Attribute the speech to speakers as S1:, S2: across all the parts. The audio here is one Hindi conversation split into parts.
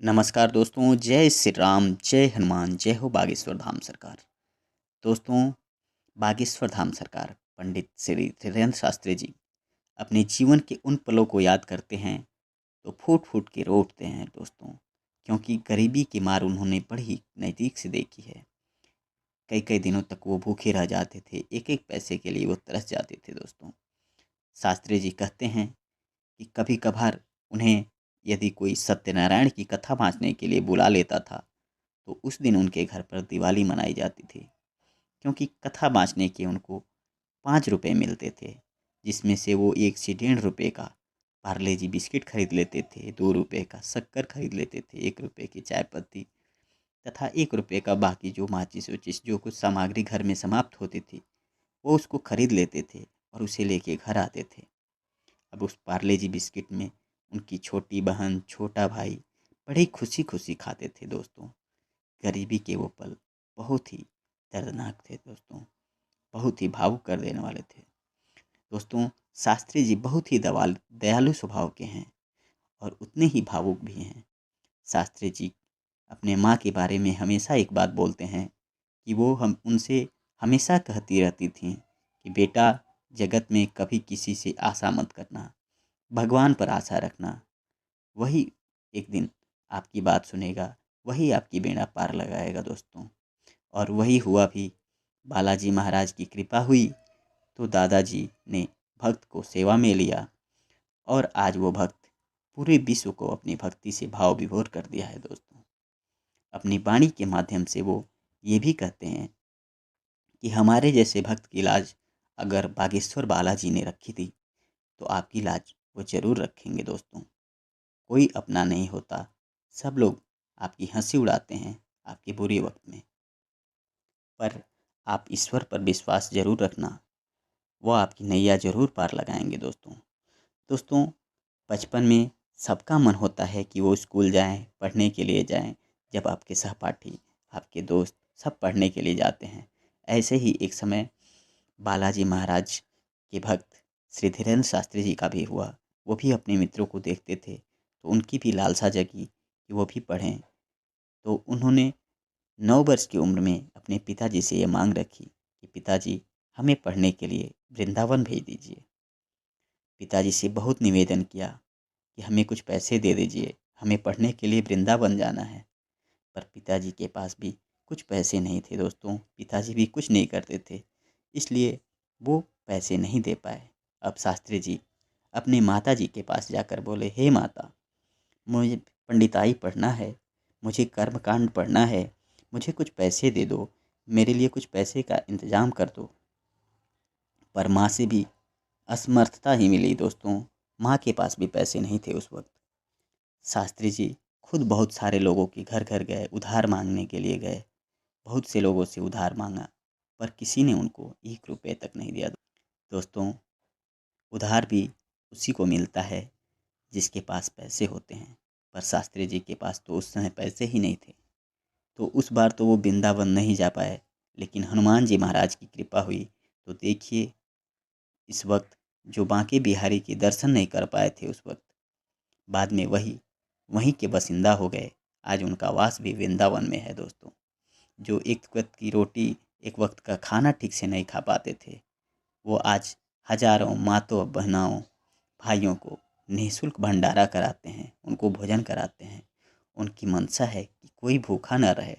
S1: नमस्कार दोस्तों, जय श्री राम, जय हनुमान, जय हो बागेश्वर धाम सरकार। दोस्तों, बागेश्वर धाम सरकार पंडित श्री धीरेन्द्र शास्त्री जी अपने जीवन के उन पलों को याद करते हैं तो फूट फूट के रो उठते हैं दोस्तों, क्योंकि गरीबी की मार उन्होंने बड़ी नज़दीक से देखी है। कई कई दिनों तक वो भूखे रह जाते थे, एक एक पैसे के लिए वो तरस जाते थे दोस्तों। शास्त्री जी कहते हैं कि कभी कभार उन्हें यदि कोई सत्यनारायण की कथा वाँचने के लिए बुला लेता था तो उस दिन उनके घर पर दिवाली मनाई जाती थी, क्योंकि कथा बाँचने के उनको 5 रुपये मिलते थे, जिसमें से वो 1 से 1.5 रुपये का पार्ले जी बिस्किट खरीद लेते थे, 2 रुपये का शक्कर खरीद लेते थे, 1 रुपये की चाय पत्ती तथा 1 रुपये का बाकी जो माचिस उचिस जो कुछ सामग्री घर में समाप्त होती थी वो उसको खरीद लेते थे और उसे लेके घर आते थे। अब उस पार्ले जी बिस्किट में उनकी छोटी बहन, छोटा भाई बड़ी खुशी खुशी खाते थे दोस्तों। गरीबी के वो पल बहुत ही दर्दनाक थे दोस्तों, बहुत ही भावुक कर देने वाले थे दोस्तों। शास्त्री जी बहुत ही दयालु स्वभाव के हैं और उतने ही भावुक भी हैं। शास्त्री जी अपने माँ के बारे में हमेशा एक बात बोलते हैं कि वो हम उनसे हमेशा कहती रहती थीं कि बेटा, जगत में कभी किसी से आशा मत करना, भगवान पर आशा रखना, वही एक दिन आपकी बात सुनेगा, वही आपकी बेड़ा पार लगाएगा दोस्तों। और वही हुआ भी। बालाजी महाराज की कृपा हुई तो दादाजी ने भक्त को सेवा में लिया और आज वो भक्त पूरे विश्व को अपनी भक्ति से भाव विभोर कर दिया है दोस्तों। अपनी वाणी के माध्यम से वो ये भी कहते हैं कि हमारे जैसे भक्त की लाज अगर बागेश्वर बालाजी ने रखी थी तो आपकी लाज वो जरूर रखेंगे दोस्तों। कोई अपना नहीं होता, सब लोग आपकी हंसी उड़ाते हैं आपके बुरे वक्त में, पर आप ईश्वर पर विश्वास जरूर रखना, वो आपकी नैया जरूर पार लगाएंगे दोस्तों। दोस्तों, बचपन में सबका मन होता है कि वो स्कूल जाएं, पढ़ने के लिए जाएं, जब आपके सहपाठी, आपके दोस्त सब पढ़ने के लिए जाते हैं। ऐसे ही एक समय बालाजी महाराज के भक्त श्री धीरेन्द्र शास्त्री जी का भी हुआ। वो भी अपने मित्रों को देखते थे तो उनकी भी लालसा जगी कि वो भी पढ़ें। तो उन्होंने 9 वर्ष की उम्र में अपने पिताजी से ये मांग रखी कि पिताजी, हमें पढ़ने के लिए वृंदावन भेज दीजिए। पिताजी से बहुत निवेदन किया कि हमें कुछ पैसे दे दीजिए, हमें पढ़ने के लिए वृंदावन जाना है। पर पिताजी के पास भी कुछ पैसे नहीं थे दोस्तों, पिताजी भी कुछ नहीं करते थे, इसलिए वो पैसे नहीं दे पाए। अब शास्त्री जी अपने माता जी के पास जाकर बोले, हे माता, मुझे पंडिताई पढ़ना है, मुझे कर्मकांड पढ़ना है, मुझे कुछ पैसे दे दो, मेरे लिए कुछ पैसे का इंतजाम कर दो। पर माँ से भी असमर्थता ही मिली दोस्तों, माँ के पास भी पैसे नहीं थे उस वक्त। शास्त्री जी खुद बहुत सारे लोगों के घर घर गए, उधार मांगने के लिए गए, बहुत से लोगों से उधार मांगा, पर किसी ने उनको 1 रुपये तक नहीं दिया दोस्तों। उधार भी उसी को मिलता है जिसके पास पैसे होते हैं, पर शास्त्री जी के पास तो उस समय पैसे ही नहीं थे। तो उस बार तो वो वृंदावन नहीं जा पाए, लेकिन हनुमान जी महाराज की कृपा हुई। तो देखिए, इस वक्त जो बांके बिहारी के दर्शन नहीं कर पाए थे उस वक्त, बाद में वही वहीं के बसिंदा हो गए। आज उनका वास भी वृंदावन में है दोस्तों। जो एक वक्त की रोटी, एक वक्त का खाना ठीक से नहीं खा पाते थे, वो आज हजारों माताओं, बहनाओं, भाइयों को निःशुल्क भंडारा कराते हैं, उनको भोजन कराते हैं। उनकी मंशा है कि कोई भूखा न रहे।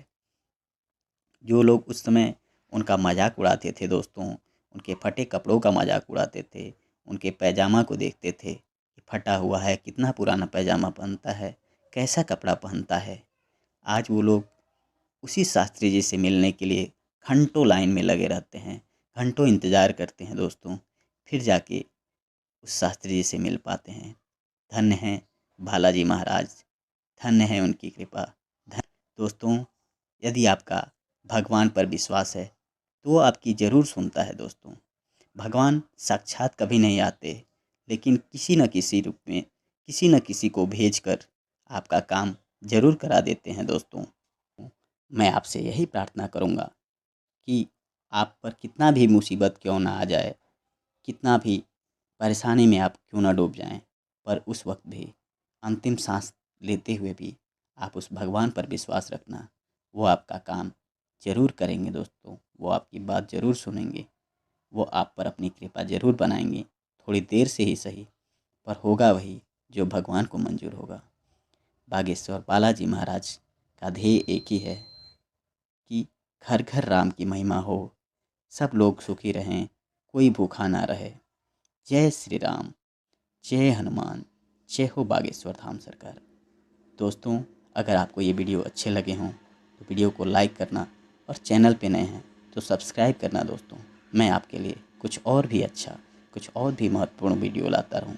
S1: जो लोग उस समय उनका मजाक उड़ाते थे दोस्तों, उनके फटे कपड़ों का मजाक उड़ाते थे, उनके पैजामा को देखते थे कि फटा हुआ है, कितना पुराना पैजामा पहनता है, कैसा कपड़ा पहनता है। आज वो लोग उसी शास्त्री जी से मिलने के लिए घंटों लाइन में लगे रहते हैं, घंटों इंतज़ार करते हैं दोस्तों, फिर जाके उस शास्त्री जी से मिल पाते हैं। धन्य हैं बालाजी महाराज, धन्य है उनकी कृपा। दोस्तों, यदि आपका भगवान पर विश्वास है तो वो आपकी ज़रूर सुनता है दोस्तों। भगवान साक्षात कभी नहीं आते, लेकिन किसी न किसी रूप में किसी न किसी को भेजकर आपका काम ज़रूर करा देते हैं दोस्तों। मैं आपसे यही प्रार्थना करूँगा कि आप पर कितना भी मुसीबत क्यों ना आ जाए, कितना भी परेशानी में आप क्यों ना डूब जाएं, पर उस वक्त भी अंतिम सांस लेते हुए भी आप उस भगवान पर विश्वास रखना, वो आपका काम ज़रूर करेंगे दोस्तों। वो आपकी बात ज़रूर सुनेंगे, वो आप पर अपनी कृपा ज़रूर बनाएंगे। थोड़ी देर से ही सही, पर होगा वही जो भगवान को मंजूर होगा। बागेश्वर बालाजी महाराज का ध्येय एक ही है कि घर घर राम की महिमा हो, सब लोग सुखी रहें, कोई भूखा ना रहे। जय श्री राम, जय हनुमान, जय हो बागेश्वर धाम सरकार। दोस्तों, अगर आपको ये वीडियो अच्छे लगे हों तो वीडियो को लाइक करना, और चैनल पे नए हैं तो सब्सक्राइब करना दोस्तों। मैं आपके लिए कुछ और भी अच्छा, कुछ और भी महत्वपूर्ण वीडियो लाता रहूं।